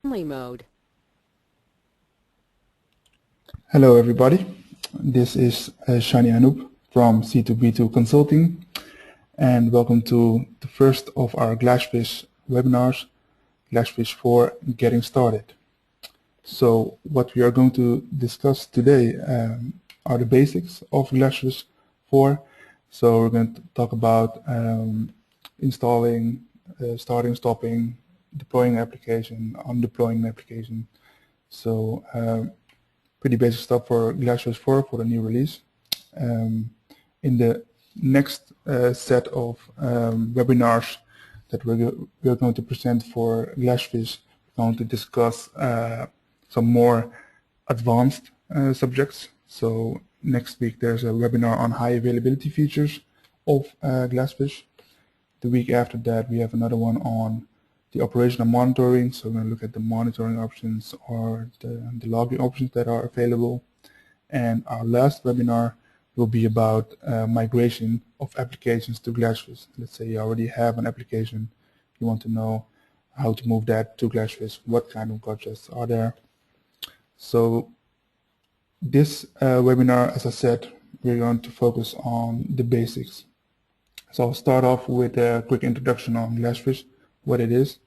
Family mode. Hello everybody, this is Shani Anup from C2B2 Consulting, and welcome to the first of our GlassFish webinars, GlassFish for Getting Started. So what we are going to discuss today are the basics of GlassFish 4. So we're going to talk about installing, starting, stopping, deploying an application, undeploying an application. So pretty basic stuff for GlassFish 4 for the new release. In the next set of webinars that we're going to present for GlassFish, we're going to discuss some more advanced subjects. So next week there's a webinar on high availability features of GlassFish. The week after that we have another one on the operational monitoring, so we're going to look at the monitoring options or the logging options that are available. And our last webinar will be about migration of applications to GlassFish. Let's say you already have an application, you want to know how to move that to GlassFish, what kind of gotchas are there. So this webinar, as I said, we're going to focus on the basics. So I'll start off with a quick introduction on GlassFish, what it is.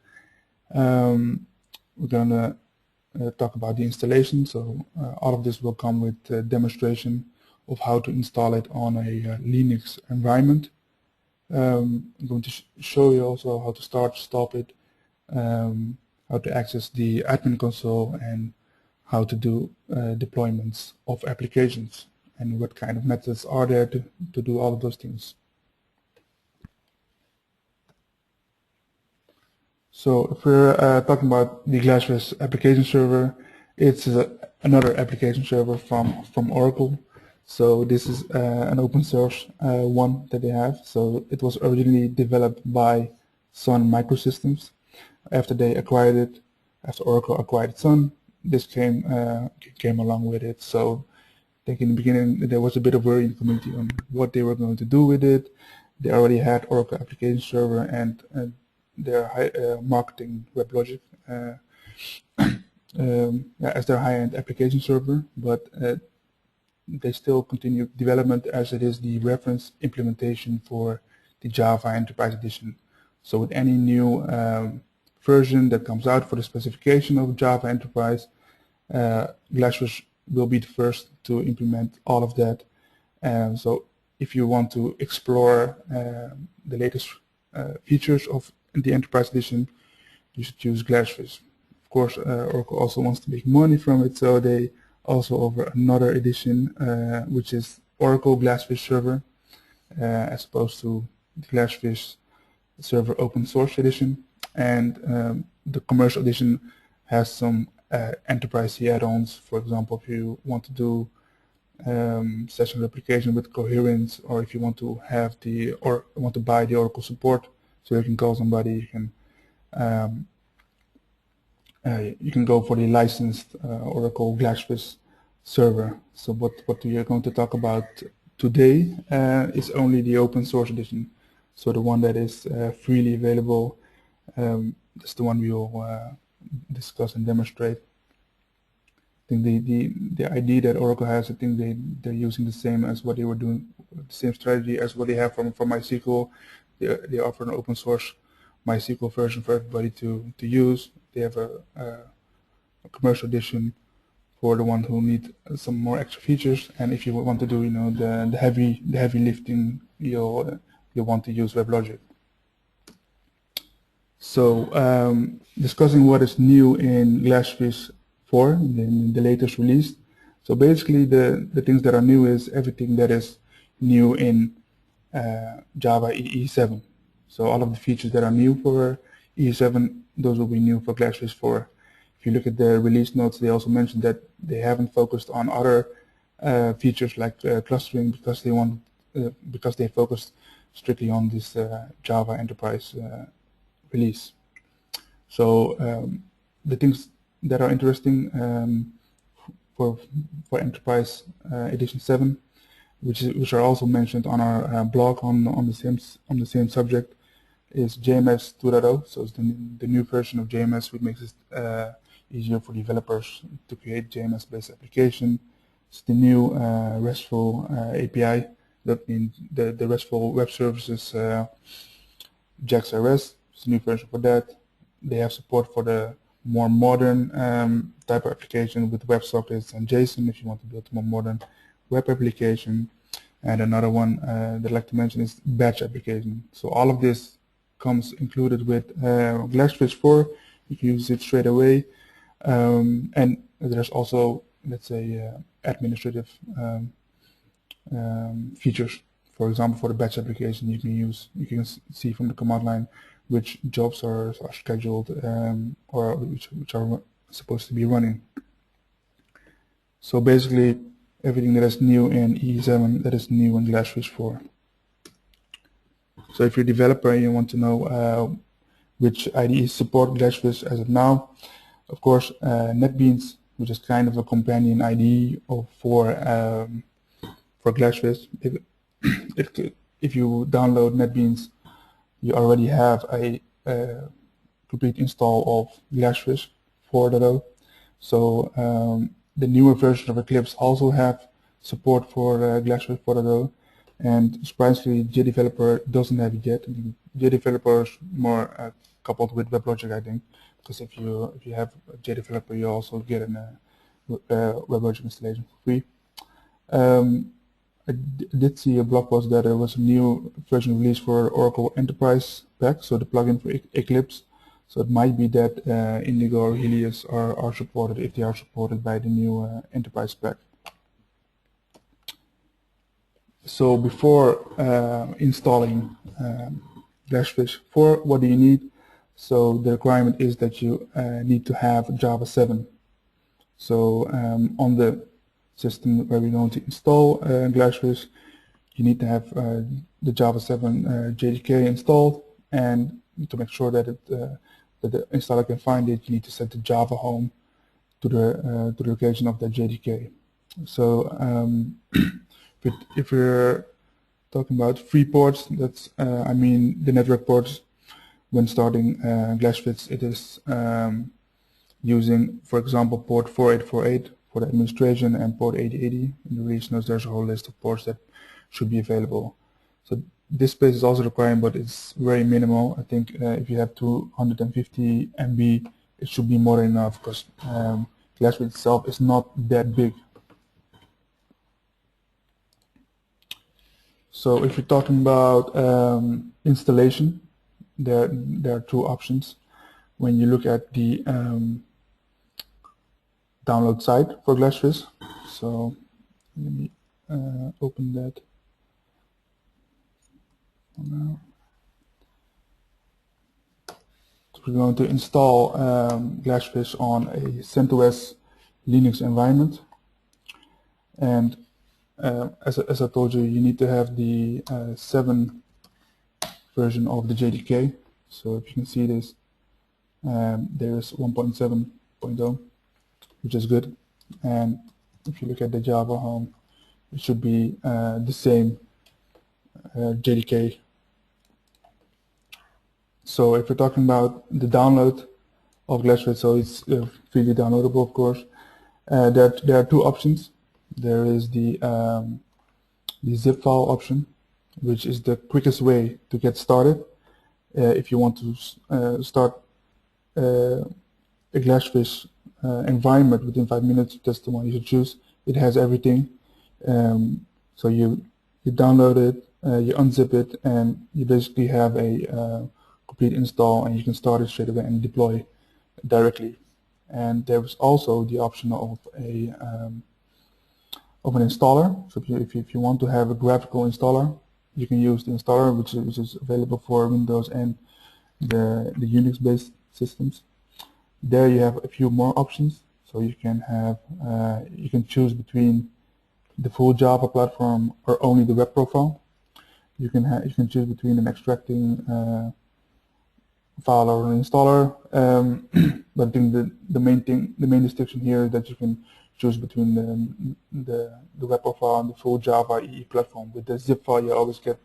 We're going to talk about the installation. So all of this will come with a demonstration of how to install it on a Linux environment. I'm going to show you also how to start, stop it, how to access the admin console, and how to do deployments of applications, and what kind of methods are there to do all of those things. So if we're talking about the GlassFish application server, it's another application server from Oracle. So this is an open source one that they have. So it was originally developed by Sun Microsystems. After they acquired it, after Oracle acquired Sun, this came along with it. So I think in the beginning there was a bit of worry in the community on what they were going to do with it. They already had Oracle application server and their marketing WebLogic as their high-end application server, but they still continue development as it is the reference implementation for the Java Enterprise Edition. So with any new version that comes out for the specification of Java Enterprise, GlassFish will be the first to implement all of that. So if you want to explore the latest features of the Enterprise Edition, you should choose GlassFish. Of course, Oracle also wants to make money from it, so they also offer another edition, which is Oracle GlassFish Server, as opposed to the GlassFish Server Open Source Edition. And the commercial edition has some enterprise add-ons. For example, if you want to do session replication with coherence, or if you want to have want to buy the Oracle support, so you can call somebody, you can go for the licensed Oracle GlassFish server. So what we are going to talk about today is only the open source edition. So the one that is freely available, that's the one we will discuss and demonstrate. I think the idea that Oracle has, I think they're using the same as what they were doing, the same strategy as what they have from MySQL. They offer an open source MySQL version for everybody to use. They have a commercial edition for the ones who need some more extra features. And if you want to do, the heavy lifting, you'll want to use WebLogic. So discussing what is new in GlassFish 4, in the latest release. So basically the things that are new is everything that is new in Java IDE 7. So all of the features that are new for IDE 7, those will be new for GlassFish 4. If you look at the release notes, they also mentioned that they haven't focused on other features like clustering because they focused strictly on this Java Enterprise release. So the things that are interesting for Enterprise Edition 7, which are also mentioned on our blog on the same subject, is JMS 2.0. So it's the new version of JMS, which makes it easier for developers to create JMS-based application. It's the new RESTful API. That means the RESTful Web Services JAX-RS. It's a new version for that. They have support for the more modern type of application with WebSockets and JSON if you want to build a more modern web application. And another one that I'd like to mention is batch application. So all of this comes included with GlassFish 4. You can use it straight away. And there's also, let's say, administrative features. For example, for the batch application, you can see from the command line which jobs are scheduled or which are supposed to be running. So basically, everything that is new in E7, that is new in GlassFish 4. So if you're a developer and you want to know which IDE support GlassFish as of now, of course, NetBeans, which is kind of a companion IDE for GlassFish. If you download NetBeans, you already have a complete install of GlassFish 4.0. So the newer version of Eclipse also have support for GlassFish 4.0, and surprisingly, JDeveloper doesn't have it yet. I mean, JDeveloper is more coupled with WebLogic, I think, because if you have a JDeveloper, you also get a WebLogic installation for free. I did see a blog post that there was a new version released for Oracle Enterprise Pack, so the plugin for Eclipse. So it might be that Indigo or Helios are supported if they are supported by the new Enterprise Pack. So before installing GlassFish 4, what do you need? So the requirement is that you need to have Java 7. So on the system where we're going to install GlassFish, you need to have the Java 7 JDK installed, and to make sure that that the installer can find it, you need to set the Java home to the location of the JDK. So if we're talking about free ports, that's I mean the network ports. When starting GlassFish, it is using, for example, port 4848 for the administration and port 8080. In the release notes, there's a whole list of ports that should be available. So this space is also required, but it's very minimal. I think if you have 250 MB, it should be more than enough, because GlassFish itself is not that big. So if you're talking about installation, there are two options. When you look at the download site for GlassFish, so let me open that for now. So we're going to install GlassFish on a CentOS Linux environment, and as I told you, you need to have the 7 version of the JDK. So if you can see this, there's 1.7.0, which is good. And if you look at the Java home, it should be the same JDK. So if we're talking about the download of GlassFish, so it's freely downloadable, of course. There are two options. There is the zip file option, which is the quickest way to get started. If you want to start a GlassFish environment within 5 minutes, that's the one you should choose. It has everything. So you download it, you unzip it, and you basically have a complete install, and you can start it straight away and deploy directly. And there is also the option of an installer. So if you want to have a graphical installer, you can use the installer, which is available for Windows and the Unix-based systems. There you have a few more options. So you can have you can choose between the full Java platform or only the web profile. You can choose between an extracting file or an installer. But I think the main distinction here is that you can choose between the web profile and the full Java EE platform. With the zip file, you always get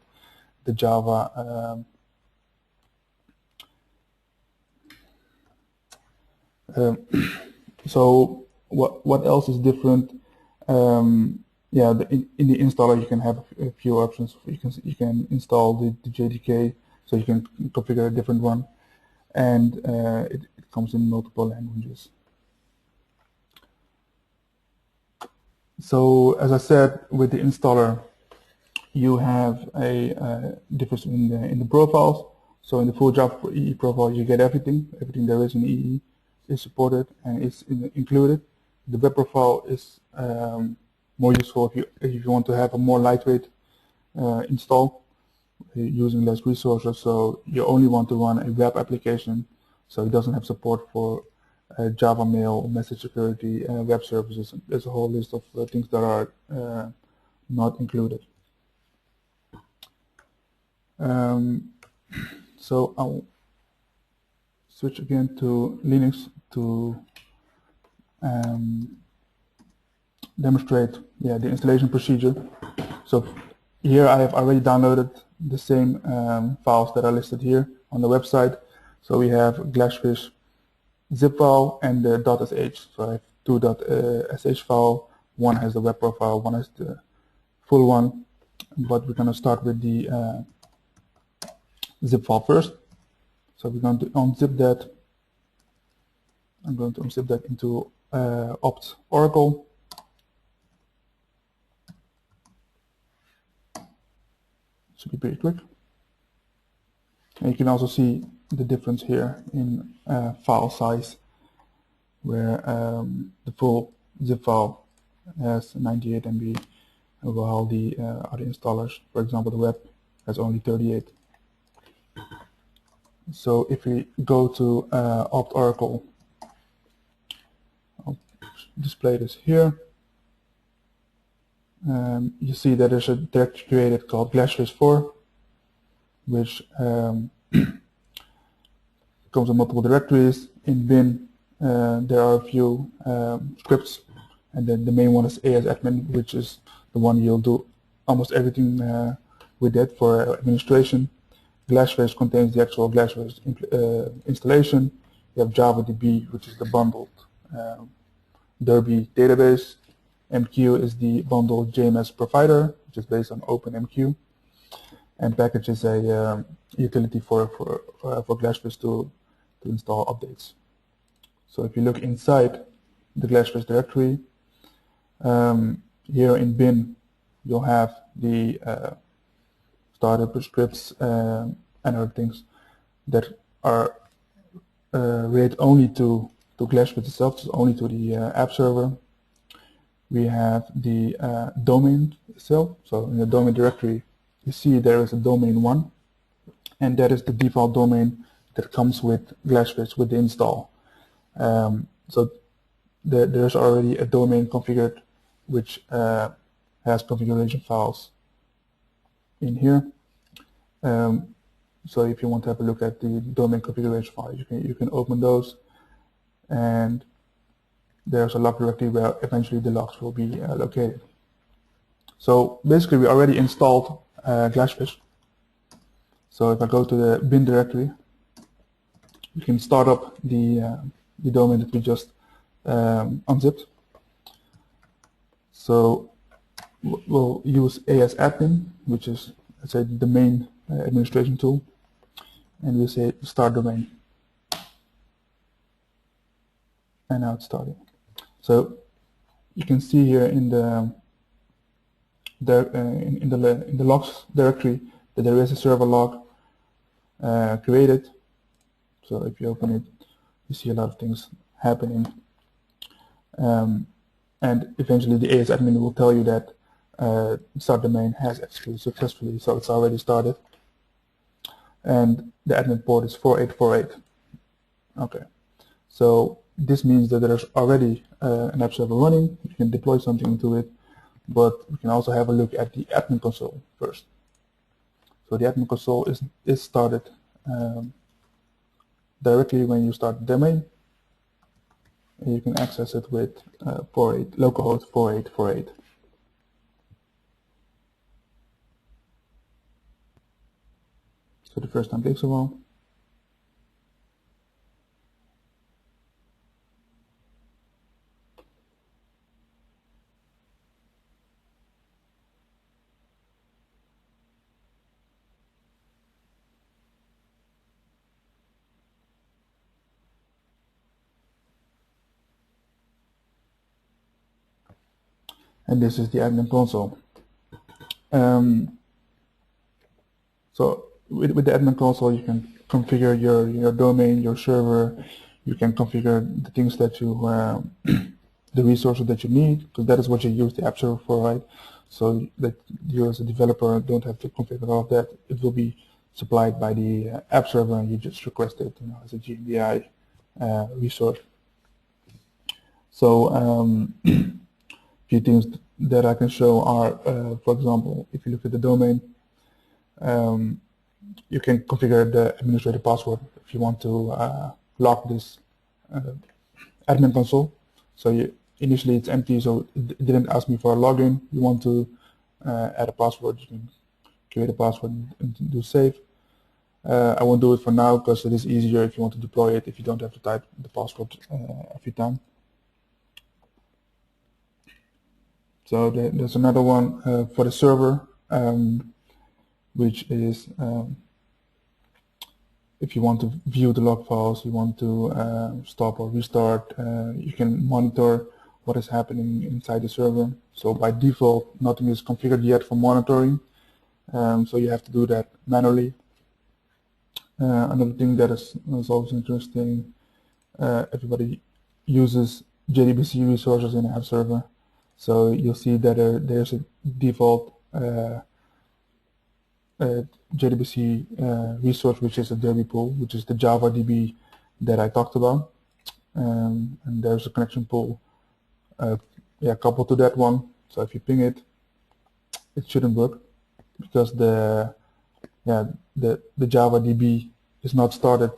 the Java So what else is different? Yeah, in the installer you can have a few options. You can install the JDK, so you can configure a different one, and it comes in multiple languages. So as I said, with the installer, you have a difference in the profiles. So in the full Java EE profile, you get everything there is in EE is supported and is included. The web profile is more useful if you want to have a more lightweight install using less resources. So you only want to run a web application, so it doesn't have support for Java mail, message security, web services. There's a whole list of things that are not included. So I'll switch again to Linux to demonstrate the installation procedure. So here I have already downloaded the same files that are listed here on the website. So we have GlassFish zip file and the .sh. So I have two .sh file. One has the web profile, one has the full one. But we're going to start with the zip file first. So we're going to unzip that. I'm going to unzip that into opt Oracle. Should be pretty quick. And you can also see the difference here in file size, where the full zip file has 98 MB, while the other installers, for example the web, has only 38. So if we go to opt Oracle, I'll display this here. You see that there's a directory created called GlassFish 4, which comes with multiple directories. In bin, there are a few scripts, and then the main one is ASAdmin, which is the one you'll do almost everything with that for administration. GlassFish contains the actual GlassFish installation. You have JavaDB, which is the bundled Derby database. MQ is the bundled JMS provider, which is based on OpenMQ. And package is a utility for GlassFish to install updates. So if you look inside the GlassFish directory, here in bin, you'll have the startup scripts and other things that are related only to GlassFish itself, so only to the app server. We have the domain itself. So in the domain directory, you see there is a domain 1, and that is the default domain that comes with GlassFish with the install. So there's already a domain configured which has configuration files in here. So if you want to have a look at the domain configuration file, you can open those, and there's a log directory where eventually the logs will be located. So basically we already installed GlassFish. So if I go to the bin directory, we can start up the domain that we just unzipped. So we'll use ASAdmin, which is, let's say, the main administration tool, and we'll say start domain. And now it's starting. So you can see here in the logs directory that there is a server log created. So if you open it, you see a lot of things happening, and eventually the ASAdmin will tell you that start domain has executed successfully, so it's already started, and the admin port is 4848. Okay, so this means that there's already an app server running. You can deploy something into it, but we can also have a look at the admin console first. So the admin console is started directly when you start the domain, and you can access it with localhost 4848. So the first time takes a while. and this is the admin console. So with the admin console, you can configure your domain, your server. You can configure the things that you, the resources that you need, because that is what you use the app server for, right? So that you as a developer don't have to configure all of that. It will be supplied by the app server, and you just request it, as a GMBI resource. So few things that I can show are, for example, if you look at the domain, you can configure the administrator password if you want to lock this admin console. So initially it's empty, so it didn't ask me for a login. You want to add a password, you can create a password and do save. I won't do it for now because it is easier if you want to deploy it, if you don't have to type the password every time. So there's another one for the server, which is if you want to view the log files, you want to stop or restart, you can monitor what is happening inside the server. So by default, nothing is configured yet for monitoring, so you have to do that manually. Another thing that is always interesting, everybody uses JDBC resources in the app server. So you'll see that there's a default JDBC resource, which is a Derby pool, which is the Java DB that I talked about, and there's a connection pool coupled to that one. So if you ping it, it shouldn't work because the Java DB is not started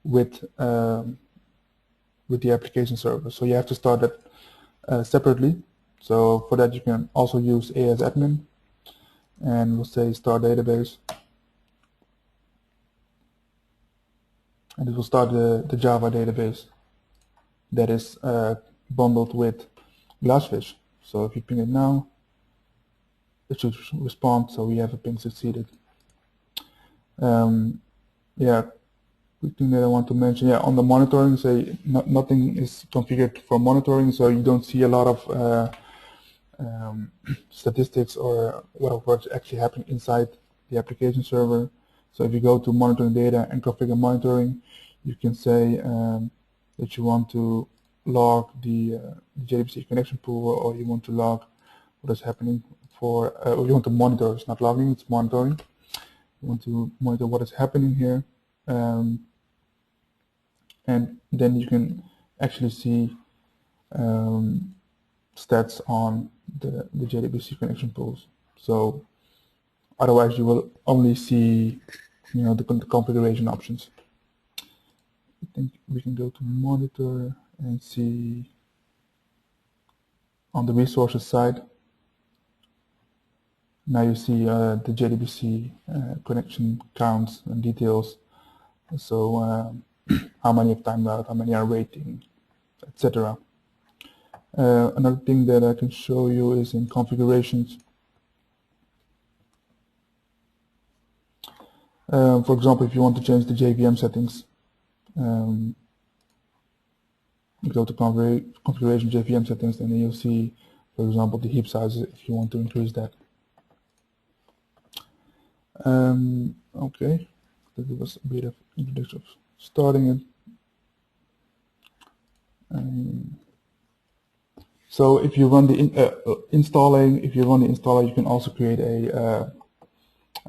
with the application server. So you have to start it separately. So for that, you can also use ASAdmin, and we'll say start database, and it will start the Java database that is bundled with GlassFish. So if you ping it now, it should respond. So we have a ping succeeded. Quick thing that I want to mention, on the monitoring, say nothing is configured for monitoring, so you don't see a lot of statistics or what's actually happening inside the application server. So if you go to monitoring data and configure monitoring, you can say that you want to log the JDBC connection pool, or you want to log what is happening or you want to monitor. It's not logging, it's monitoring. You want to monitor what is happening here, and then you can actually see stats on the JDBC connection pools. So otherwise you will only see the configuration options. I think we can go to monitor and see on the resources side. Now you see the JDBC connection counts and details. So how many have timed out, how many are waiting, etc. Another thing that I can show you is in configurations. For example, if you want to change the JVM settings, you go to configuration JVM settings, and then you'll see, for example, the heap sizes if you want to increase that. Okay, that was a bit of introduction of starting it. So if you run the if you run the installer, you can also create an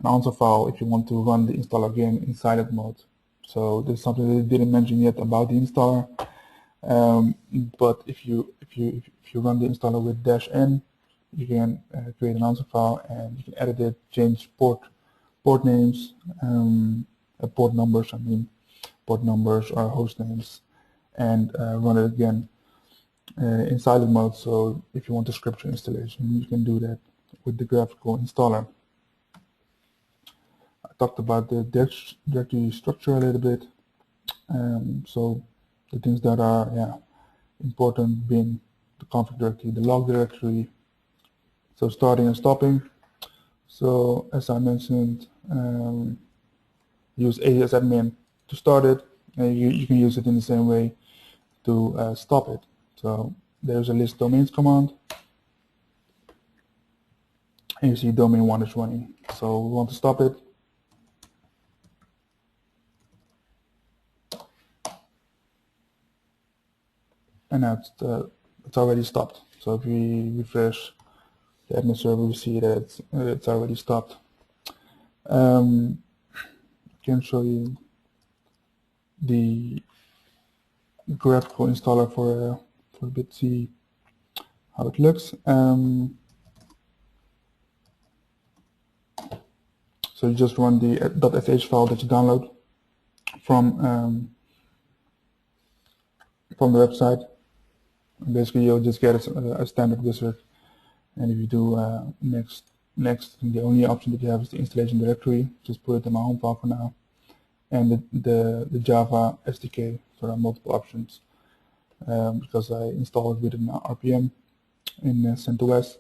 answer file if you want to run the installer again in silent mode. So there's something that I didn't mention yet about the installer. But if you run the installer with -n, you can create an answer file, and you can edit it, change port names, port numbers. I mean, port numbers or host names, and run it again in silent mode. So if you want a scripture installation, you can do that with the graphical installer. I talked about the directory structure a little bit. So the things that are important being the config directory, the log directory, so starting and stopping. So as I mentioned, use ASAdmin to start it, and you can use it in the same way to stop it. So there's a list domains command. and you see domain 1 is running. So we want to stop it. And now it's already stopped. So if we refresh the admin server, we see that it's already stopped. I can show you the graphical installer for a bit, see how it looks. So you just run the .sh file that you download from the website. And basically, you'll just get a standard wizard, and if you do next, the only option that you have is the installation directory. Just put it in my home file for now, and the Java SDK. So there are multiple options because I installed it with an RPM in CentOS.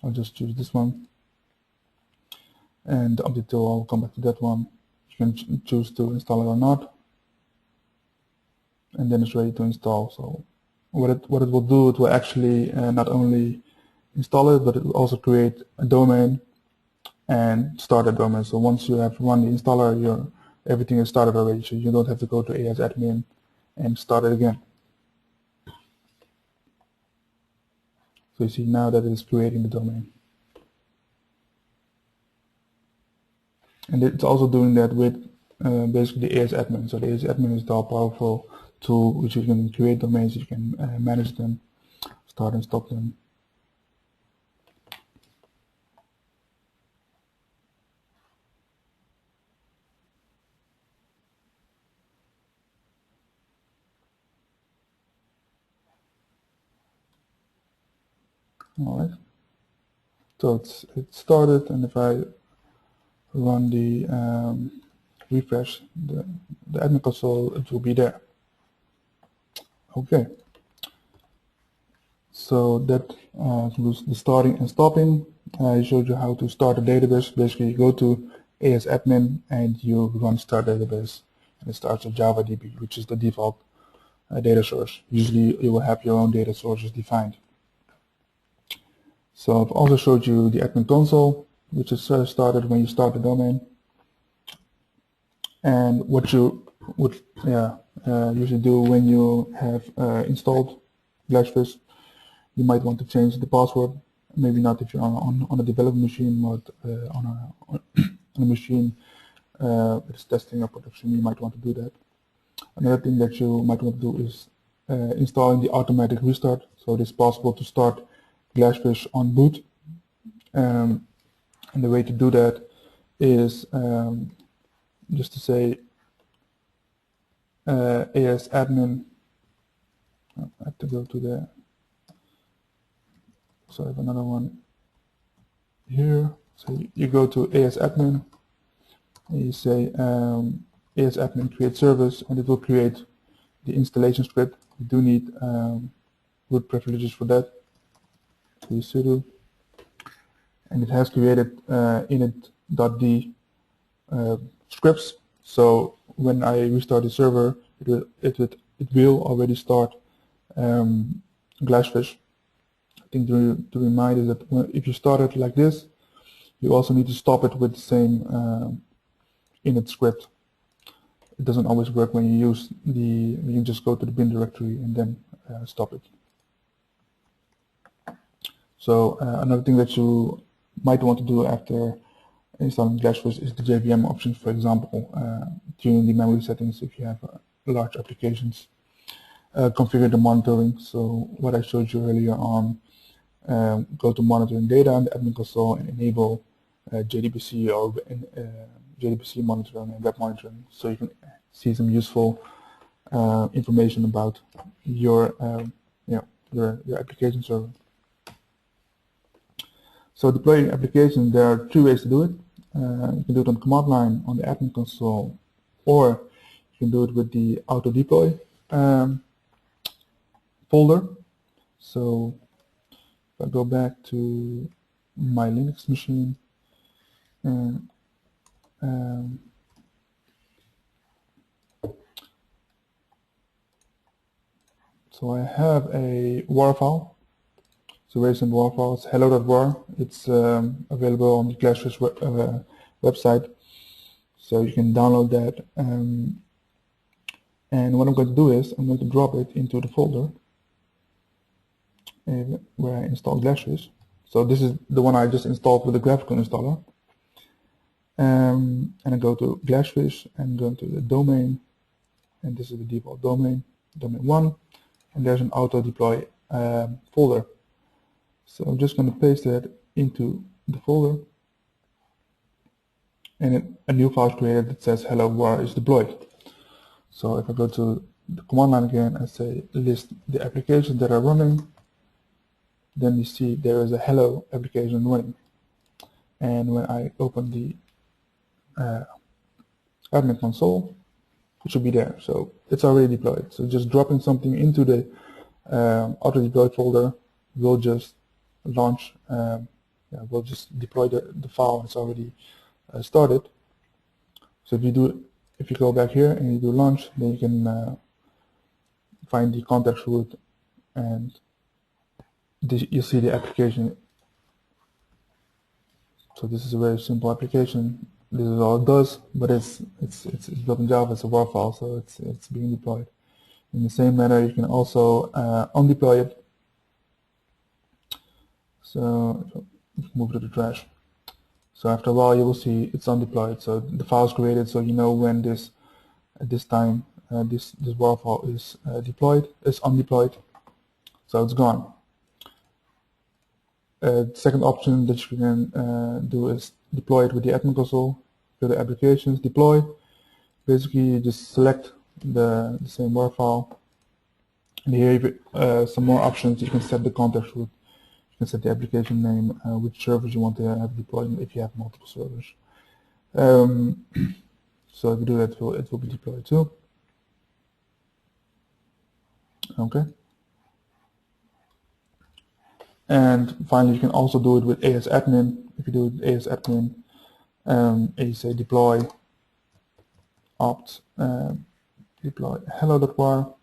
I'll just choose this one. And the update tool, I'll come back to that one. You can choose to install it or not, and then it's ready to install. So what it will do, it will actually not only install it, but it will also create a domain and start a domain. So once you have run the installer, everything is started already. So you don't have to go to ASAdmin and start it again. So you see now that it is creating the domain. And it's also doing that with basically the ASAdmin. So the ASAdmin is the powerful tool which you can create domains, you can manage them, start and stop them. Alright. So it's started, and if I run the refresh the admin console, it will be there. Okay. So that includes the starting and stopping. I showed you how to start a database. Basically, you go to ASAdmin and you run start database, and it starts with JavaDB, which is the default data source. Usually, you will have your own data sources defined. So I've also showed you the admin console, which is started when you start the domain. And what you would usually do when you have installed GlassFish, you might want to change the password. Maybe not if you're on a development machine, but on a machine that is testing or production, you might want to do that. Another thing that you might want to do is installing the automatic restart. So it is possible to start GlassFish on boot. And the way to do that is just to say ASAdmin. I have to go to the, so I have another one here. So you go to ASAdmin and you say ASAdmin create service, and it will create the installation script. You do need root privileges for that. So you sudo, and it has created init.d scripts. So when I restart the server, it will already start GlassFish. I think to remind is that if you start it like this, you also need to stop it with the same init script. It doesn't always work when you just go to the bin directory and then stop it. So another thing that you might want to do after installing GlassFish is the JVM options, for example, tune the memory settings if you have large applications. Configure the monitoring. So what I showed you earlier on, go to monitoring data in the admin console and enable JDBC or JDBC monitoring and web monitoring, so you can see some useful information about your application server. So deploying applications, there are two ways to do it. You can do it on command line on the admin console, or you can do it with the auto deploy folder. So if I go back to my Linux machine, and so I have a WAR file. It's a very simple WAR file. It's hello.war. It's available on the GlassFish website, so you can download that. And what I'm going to do is I'm going to drop it into the folder where I installed GlassFish. So this is the one I just installed with the graphical installer. And I go to GlassFish and go to the domain, and this is the default domain 1, and there's an auto deploy folder. So I'm just going to paste that into the folder, and a new file is created that says hello war is deployed. So if I go to the command line again and say list the applications that are running, then you see there is a hello application running. And when I open the admin console, it should be there. So it's already deployed. So just dropping something into the auto deploy folder will just launch, will just deploy the file. It's already started. So if you go back here and you do launch, then you can find the context root, and you see the application. So this is a very simple application. This is all it does, but it's built in Java. It's a WAR file, so it's being deployed. In the same manner, you can also undeploy it. So move to the trash. So after a while, you will see it's undeployed. So the file is created, so you know when this time this WAR file is deployed. It's undeployed, so it's gone. The second option that you can do is deploy it with the admin console. Go to applications, deploy. Basically, you just select the same WAR file. And here you have some more options. You can set the context root. You can set the application name, which servers you want to have deployed if you have multiple servers. So if you do that, it will be deployed too. Okay. And finally, you can also do it with ASAdmin. If you do it with ASAdmin, and you say deploy opt deploy hello.war,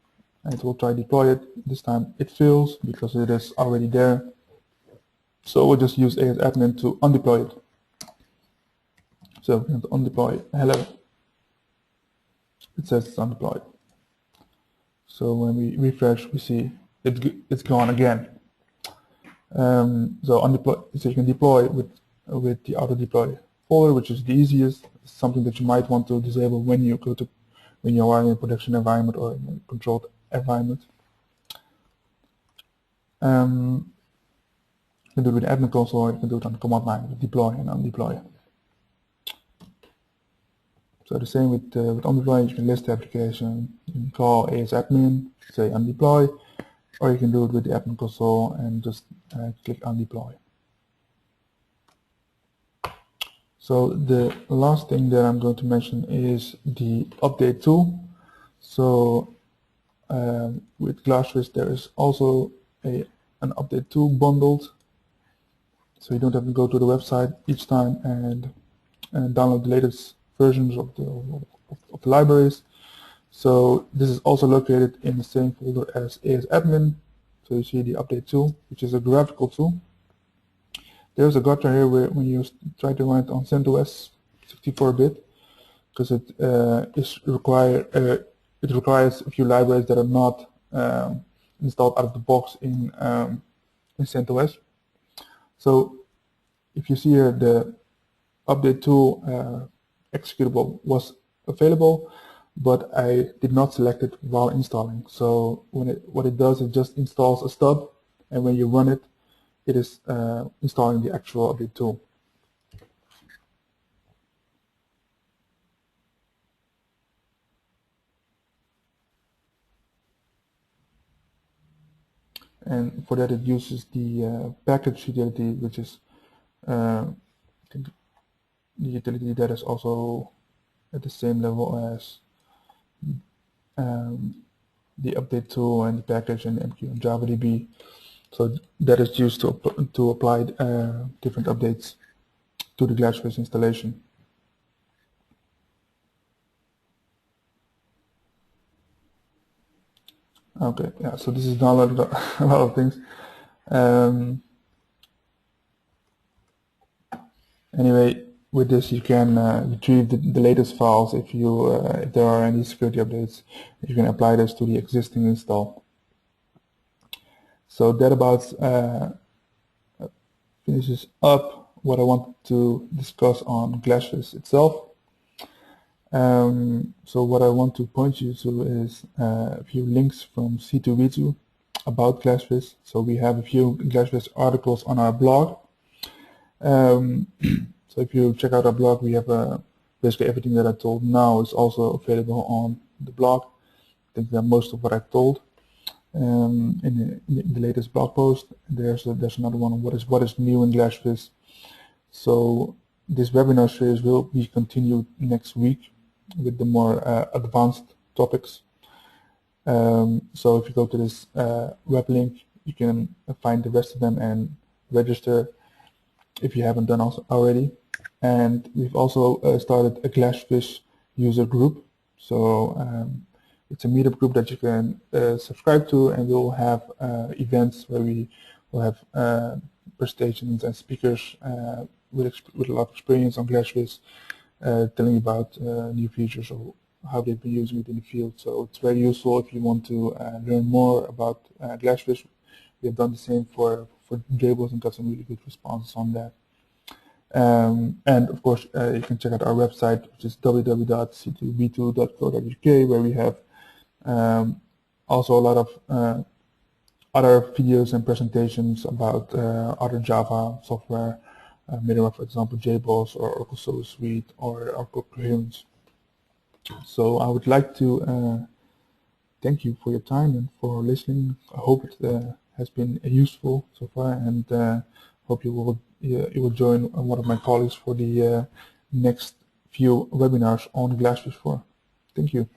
and it will try to deploy it. This time it fails because it is already there. So we'll just use ASAdmin to undeploy it. So we're going to undeploy hello. It says it's undeployed. So when we refresh, we see it's gone again. So you can deploy with the auto deploy folder, which is the easiest. It's something that you might want to disable when you are in a production environment or in a controlled environment. You can do it with the admin console, or you can do it on the command line with deploy and undeploy. So the same with undeploy. You can list the application, you can call ASAdmin, say undeploy, or you can do it with the admin console and just click undeploy. So the last thing that I'm going to mention is the update tool. So with GlassFish there is also an update tool bundled, so you don't have to go to the website each time and download the latest versions of the libraries. So this is also located in the same folder as ASAdmin. So you see the update tool, which is a graphical tool. There's a gotcha here where when you try to run it on CentOS 64-bit, because it requires a few libraries that are not installed out of the box in CentOS. So if you see here, the update tool executable was available, but I did not select it while installing. So what it does, it just installs a stub, and when you run it, it is installing the actual update tool. And for that, it uses the package utility, which is I think the utility that is also at the same level as the update tool and the package and MQ and JavaDB. So that is used to apply different updates to the GlassFish installation. Okay, yeah, so this is downloaded a lot of things. Anyway, with this you can retrieve the latest files if there are any security updates. You can apply this to the existing install. So that about finishes up what I wanted to discuss on GlassFish itself. So what I want to point you to is a few links from C2B2 about GlassFish. So we have a few GlassFish articles on our blog. So if you check out our blog, we have basically everything that I told now is also available on the blog. I think that most of what I told in the latest blog post. There's another one on what is new in GlassFish. So this webinar series will be continued next week with the more advanced topics. So if you go to this web link, you can find the rest of them and register if you haven't done already. And we've also started a GlassFish user group. So it's a meetup group that you can subscribe to, and we'll have events where we will have presentations and speakers with a lot of experience on GlassFish, telling you about new features or how they've been using it in the field. So it's very useful if you want to learn more about GlassFish. We have done the same for Gables and got some really good responses on that. And of course, you can check out our website, which is www.c2b2.co.uk, where we have also a lot of other videos and presentations about other Java software, middleware, for example, JBoss or Oracle Service Suite or Oracle Coherence. So I would like to thank you for your time and for listening. I hope it has been useful so far, and hope you will join one of my colleagues for the next few webinars on GlassFish 4. Thank you.